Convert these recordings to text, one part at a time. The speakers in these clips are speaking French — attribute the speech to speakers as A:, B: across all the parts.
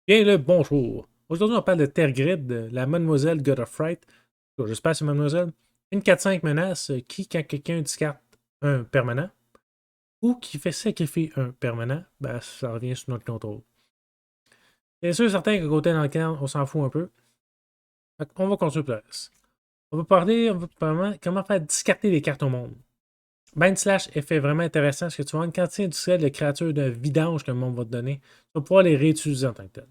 A: Bien le bonjour. Aujourd'hui, on parle de Tergrid, de la Mademoiselle God of Fright. J'espère que c'est Mademoiselle. Une 4-5 menace qui, quand quelqu'un discarte un permanent ou qui fait sacrifier un permanent, ben, ça revient sous notre contrôle. Bien sûr, certain que côté dans le camp, on s'en fout un peu. On va continuer plus. On va parler comment faire discarter les cartes au monde. Bind Slash effet vraiment intéressant parce que tu vas avoir une quantité industrielle de créatures de vidange que le monde va te donner. Tu vas pouvoir les réutiliser en tant que tel.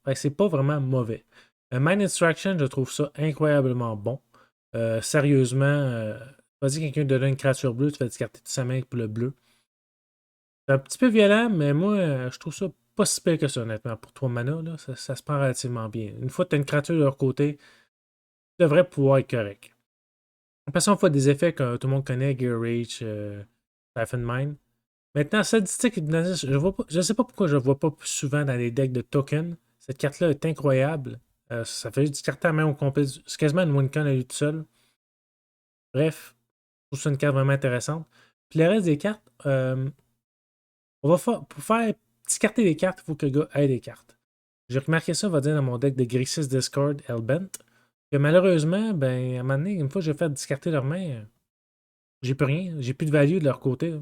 A: Fait que c'est pas vraiment mauvais. Mind Instruction, je trouve ça incroyablement bon. Sérieusement, vas-y, quelqu'un te donne une créature bleue, tu fais discarter toute sa main pour le bleu. C'est un petit peu violent, mais moi, je trouve ça pas si pire que ça, honnêtement. Pour 3 mana, là, ça se prend relativement bien. Une fois que tu as une créature de leur côté, tu devrais pouvoir être correct. Après ça, on fait des effets que tout le monde connaît, Gear Reach, Typhon Mine. Maintenant, Sadistic Hypnosis, je ne sais pas pourquoi je ne le vois pas plus souvent dans les decks de tokens. Cette carte-là est incroyable. Ça fait juste discarter la main au complet. C'est quasiment une win-con à lui tout seul. Bref, je trouve ça une carte vraiment intéressante. Puis le reste des cartes, pour faire discarter les cartes, il faut que le gars ait des cartes. J'ai remarqué ça, on va dire, dans mon deck de Grixis Discord Hellbent, que malheureusement, ben, à un moment donné, une fois que j'ai fait discarter leurs mains, j'ai plus rien. J'ai plus de value de leur côté.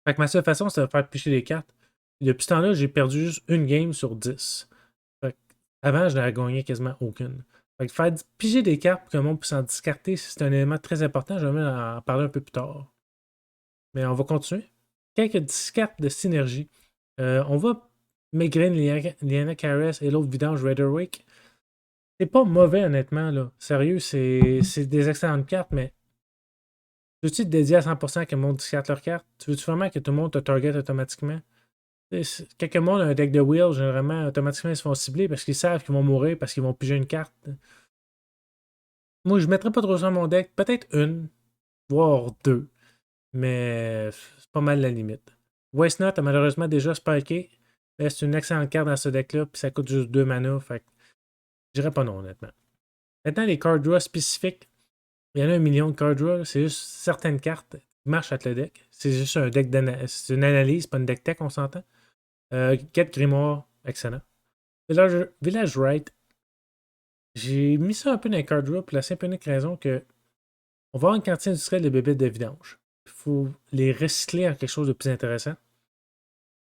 A: Fait que ma seule façon, c'est de faire picher des cartes. Et depuis ce temps-là, j'ai perdu juste une game sur 10. Fait que avant, je n'avais gagné quasiment aucune. Fait que faire piger des cartes pour que le monde puisse en discarter, c'est un élément très important. Je vais même en parler un peu plus tard. Mais on va continuer. Quelques discartes de synergie. On va Megrin, Liana Caress et l'autre vidange Raiderwick. C'est pas mauvais, honnêtement. Là. Sérieux, c'est des excellentes cartes, mais veux-tu te dédier à 100% à que le monde discarte leurs cartes? Tu veux-tu vraiment que tout le monde te target automatiquement? Quelques monde a un deck de wheel, généralement, automatiquement, ils se font cibler parce qu'ils savent qu'ils vont mourir parce qu'ils vont piger une carte. Moi, je ne mettrais pas trop ça dans mon deck. Peut-être une, voire deux. Mais c'est pas mal la limite. Waste Not a malheureusement déjà spiké. Mais c'est une excellente carte dans ce deck-là, puis ça coûte juste 2 mana. Fait que je dirais pas non, honnêtement. Maintenant, les card draws spécifiques. Il y en a 1 million de card draws. C'est juste certaines cartes qui marchent avec le deck. C'est juste un deck d'analyse. C'est une analyse, pas une deck tech, on s'entend. Quête Grimoire, excellent. Village Right, j'ai mis ça un peu dans les card draws pour la simple et unique raison que on va avoir une quantité industrielle de bébés de vidange. Il faut les recycler en quelque chose de plus intéressant.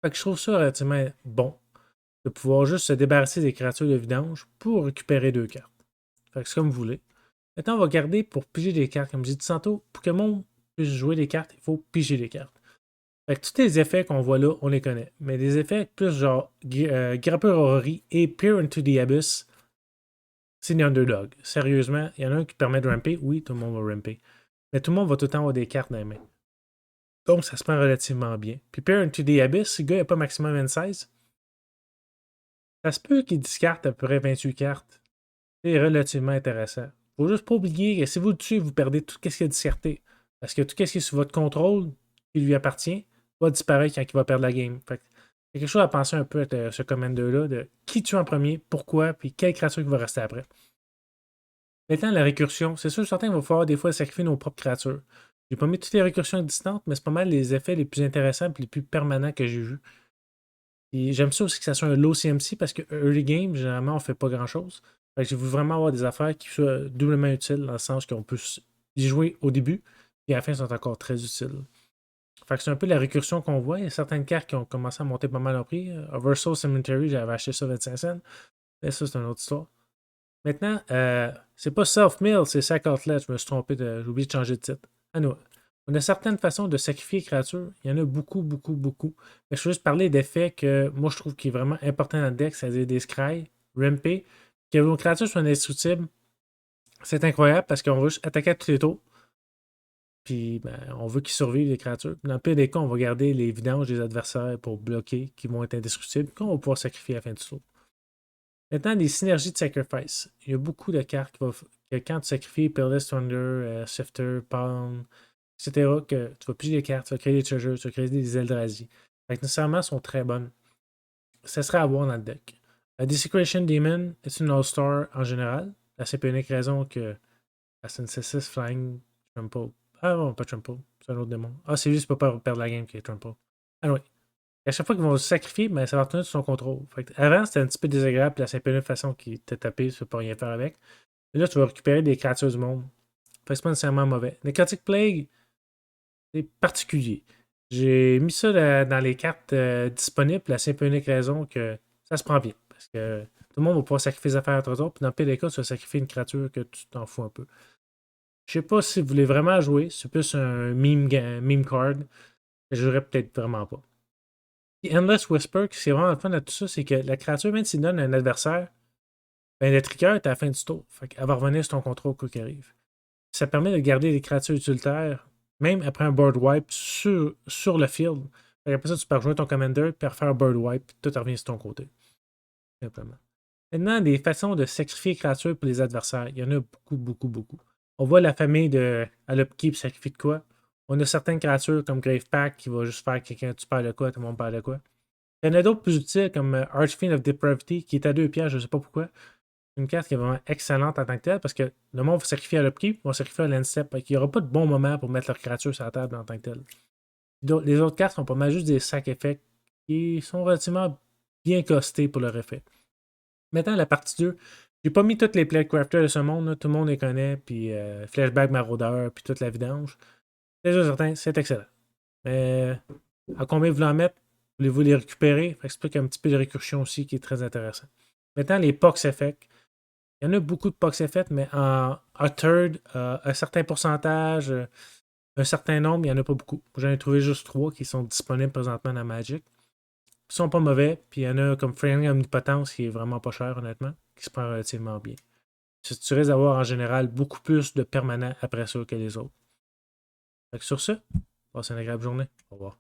A: Fait que je trouve ça relativement bon de pouvoir juste se débarrasser des créatures de vidange pour récupérer 2 cartes. Fait que c'est comme vous voulez. Maintenant, on va garder pour piger des cartes. Comme j'ai dit tantôt, pour que le monde puisse jouer des cartes, il faut piger des cartes. Fait que tous les effets qu'on voit là, on les connaît. Mais des effets plus genre Grappeur Orrery et Peer into the Abyss, c'est une underdog. Sérieusement, il y en a un qui permet de ramper. Oui, tout le monde va ramper. Mais tout le monde va tout le temps avoir des cartes dans les mains. Donc, ça se prend relativement bien. Puis Peer into the Abyss, si le gars n'a pas maximum 26, ça se peut qu'il discarte à peu près 28 cartes. C'est relativement intéressant. Faut juste pas oublier que si vous le tuez, vous perdez tout ce qui est discarté. Parce que tout ce qui est sous votre contrôle, qui lui appartient, va disparaître quand il va perdre la game. Fait que c'est quelque chose à penser un peu avec ce commander-là, de qui tue en premier, pourquoi, puis quelle créature qui va rester après. Maintenant, la récursion, c'est sûr, certain qu'il va falloir des fois sacrifier nos propres créatures. J'ai pas mis toutes les récursions existantes, mais c'est pas mal les effets les plus intéressants et les plus permanents que j'ai vus. Et j'aime ça aussi que ça soit un low CMC parce que early game, généralement, on fait pas grand-chose. Fait que j'ai voulu vraiment avoir des affaires qui soient doublement utiles dans le sens qu'on peut y jouer au début et à la fin sont encore très utiles. Fait que c'est un peu la récursion qu'on voit. Il y a certaines cartes qui ont commencé à monter pas mal en prix. Oversoul Cemetery, j'avais acheté ça 25 cents. Mais ça, c'est une autre histoire. Maintenant, c'est pas Self-Mill, c'est Sack Outlet. Je me suis trompé, j'ai oublié de changer de titre. Ah non. On a certaines façons de sacrifier les créatures. Il y en a beaucoup, beaucoup, beaucoup. Mais je vais juste parler d'effets que moi je trouve qui est vraiment important dans le deck, c'est-à-dire des scry, rampé. Que vos créatures soient indestructibles. C'est incroyable parce qu'on va juste attaquer à tous les tours. Puis ben, on veut qu'ils survivent, les créatures. Dans le pire des cas, on va garder les vidanges des adversaires pour bloquer, qui vont être indestructibles, qu'on va pouvoir sacrifier à la fin du tour. Maintenant, les synergies de sacrifice. Il y a beaucoup de cartes que quand tu sacrifies Peerless Thunder, Shifter, Palm, etc., que tu vas piger des cartes, tu vas créer des treasures, tu vas créer des Eldrazi. Fait que nécessairement, sont très bonnes. Ça serait à voir dans le deck. La Desecration Demon est une All-Star en général. La simple et unique raison que la Synthesis Flying Trample. Ah non, pas Trample. C'est un autre démon. Ah, c'est juste pour pas perdre la game qui est Trample. Ah oui. Et à chaque fois qu'ils vont se sacrifier, ben, ça va retourner sur son contrôle. Fait que avant, c'était un petit peu désagréable, puis la simple façon qu'il t'a tapé, tu peux pas rien faire avec. Et là, tu vas récupérer des créatures du monde. Fait que c'est pas nécessairement mauvais. Necrotic Plague, c'est particulier. J'ai mis ça dans les cartes disponibles, la simple et unique raison que ça se prend bien. Parce que tout le monde va pouvoir sacrifier des affaires entre eux, puis dans le pire des cas, tu vas sacrifier une créature que tu t'en fous un peu. Je sais pas si vous voulez vraiment jouer, c'est plus un meme card. Je jouerais peut-être vraiment pas. Puis Endless Whisper, c'est vraiment le fun de tout ça, c'est que la créature, même s'il donne un adversaire, ben, le trigger est à la fin du tour. Fait qu'elle va revenir sur ton contrôle quoi qu'il arrive. Ça permet de garder des créatures utilitaires, même après un board wipe sur le field. Fait après ça, tu peux rejoindre ton commander, puis refaire un board wipe, puis tout revient sur ton côté. Simplement. Maintenant, des façons de sacrifier les créatures pour les adversaires. Il y en a beaucoup, beaucoup, beaucoup. On voit la famille de Alupkeep sacrifie de quoi. On a certaines créatures comme Gravepack qui va juste faire que quelqu'un tu perds de quoi, tout le monde perd de quoi. Il y en a d'autres plus utiles comme Archfiend of Depravity qui est à 2 pièges, je ne sais pas pourquoi. Une carte qui est vraiment excellente en tant que telle parce que le monde va sacrifier à l'upkeep, va sacrifier à l'endstep. Il n'y aura pas de bon moment pour mettre leur créature sur la table en tant que telle. Les autres cartes sont pas mal juste des sacs effets qui sont relativement bien costés pour leur effet. Maintenant, la partie 2, j'ai pas mis toutes les Plaguecrafters de ce monde, là. Tout le monde les connaît, puis Flashback Marauder, puis toute la vidange. C'est sûr certain, c'est excellent. Mais à combien vous voulez en mettre? Voulez-vous les récupérer? Fait que c'est un petit peu de récursion aussi qui est très intéressant. Maintenant, les Pox Effects. Il y en a beaucoup de Pox Effects, mais en third, un certain pourcentage, un certain nombre, il n'y en a pas beaucoup. J'en ai trouvé juste 3 qui sont disponibles présentement dans Magic. Ils sont pas mauvais, puis il y en a comme Friendly Omnipotence qui est vraiment pas cher, honnêtement, qui se prend relativement bien. Tu risques d'avoir en général beaucoup plus de permanents après ça que les autres. Fait que sur ce, passez une agréable journée. Au revoir.